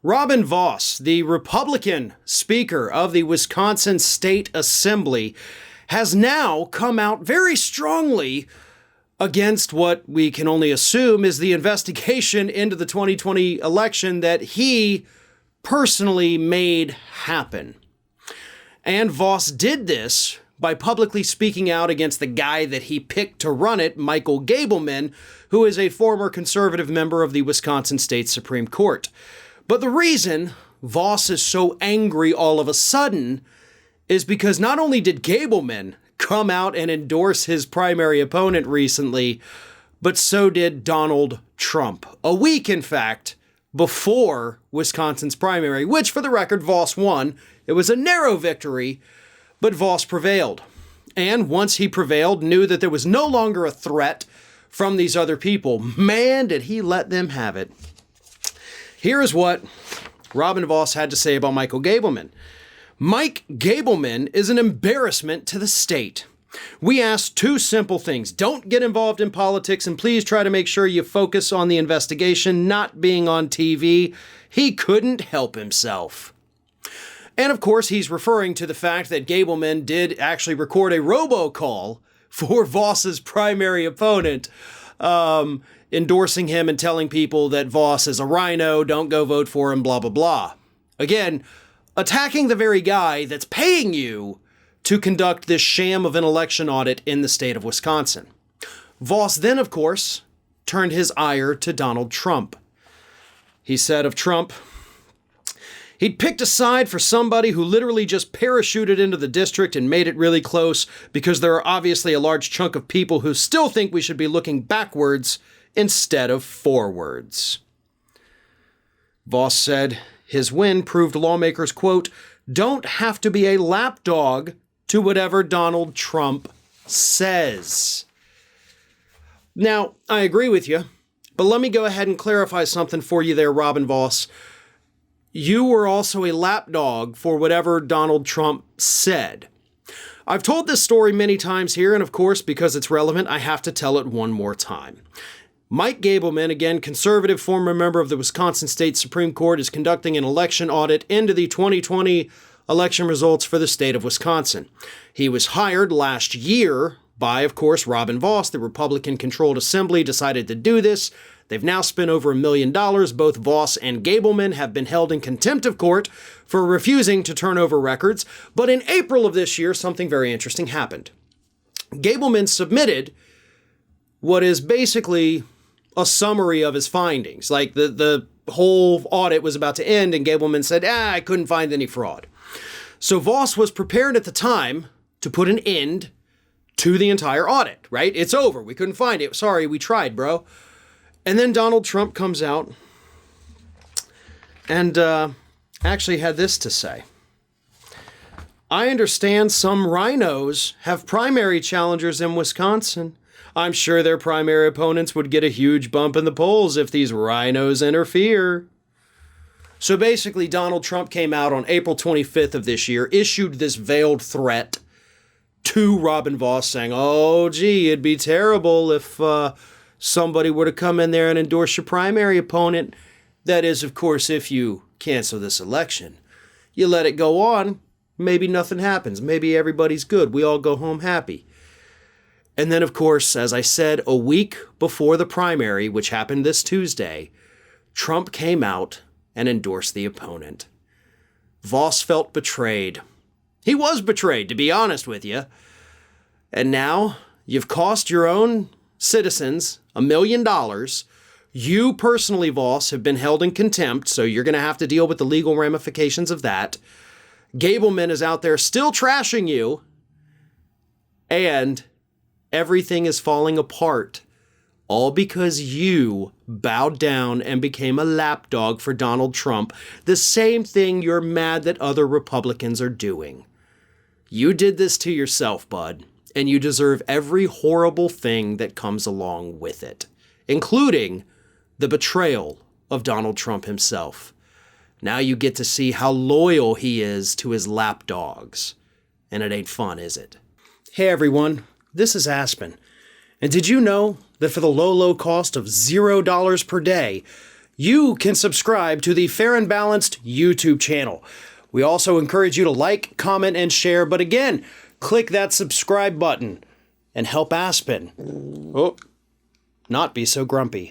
Robin Vos, the Republican Speaker of the Wisconsin State Assembly, has now come out very strongly against what we can only assume is the investigation into the 2020 election that he personally made happen. And Voss did this by publicly speaking out against the guy that he picked to run it, Michael Gableman, who is a former conservative member of the Wisconsin State Supreme Court. But the reason Voss is so angry all of a sudden is because not only did Gableman come out and endorse his primary opponent recently, but so did Donald Trump. A week, in fact, before Wisconsin's primary, which, for the record, Voss won. It was a narrow victory, but Voss prevailed. And once he prevailed, knew that there was no longer a threat from these other people. Man, did he let them have it. Here is what Robin Vos had to say about Michael Gableman. Mike Gableman is an embarrassment to the state. We ask two simple things. Don't get involved in politics, and please try to make sure you focus on the investigation, not being on TV. He couldn't help himself. And of course, he's referring to the fact that Gableman did actually record a robocall for Voss's primary opponent, endorsing him and telling people that Voss is a rhino, don't go vote for him, blah, blah, blah. Again, attacking the very guy that's paying you to conduct this sham of an election audit in the state of Wisconsin. Voss then, of course, turned his ire to Donald Trump. He said of Trump, he'd picked a side for somebody who literally just parachuted into the district and made it really close because there are obviously a large chunk of people who still think we should be looking backwards instead of forwards. Voss said his win proved lawmakers, quote, don't have to be a lapdog to whatever Donald Trump says. Now, I agree with you, but let me go ahead and clarify something for you there, Robin Vos. You were also a lapdog for whatever Donald Trump said. I've told this story many times here, and of course, because it's relevant, I have to tell it one more time. Mike Gableman, again, conservative former member of the Wisconsin State Supreme Court, is conducting an election audit into the 2020 election results for the state of Wisconsin. He was hired last year by, of course, Robin Vos. The Republican-controlled assembly decided to do this. They've now spent over $1 million. Both Voss and Gableman have been held in contempt of court for refusing to turn over records. But in April of this year, something very interesting happened. Gableman submitted what is basically a summary of his findings. Like the whole audit was about to end, and Gableman said, I couldn't find any fraud. So Voss was prepared at the time to put an end to the entire audit, right? It's over. We couldn't find it. Sorry, we tried, bro. And then Donald Trump comes out and actually had this to say. I understand some rhinos have primary challengers in Wisconsin. I'm sure their primary opponents would get a huge bump in the polls if these rhinos interfere. So basically, Donald Trump came out on April 25th of this year, issued this veiled threat to Robin Vos saying, oh, gee, it'd be terrible if somebody were to come in there and endorse your primary opponent. That is, of course, if you cancel this election. You let it go on, maybe nothing happens. Maybe everybody's good. We all go home happy. And then, of course, as I said, a week before the primary, which happened this Tuesday, Trump came out and endorsed the opponent. Voss felt betrayed. He was betrayed, to be honest with you. And now you've cost your own citizens $1 million. You personally, Voss, have been held in contempt, so you're going to have to deal with the legal ramifications of that. Gableman is out there still trashing you, and everything is falling apart. All because you bowed down and became a lapdog for Donald Trump, the same thing you're mad that other Republicans are doing. You did this to yourself, bud, and you deserve every horrible thing that comes along with it, including the betrayal of Donald Trump himself. Now you get to see how loyal he is to his lapdogs, and it ain't fun, is it? Hey everyone, this is Aspen. And did you know that for the low, low cost of $0 per day, you can subscribe to the Fair and Balanced YouTube channel. We also encourage you to like, comment, and share, but again, click that subscribe button and help Aspen not be so grumpy.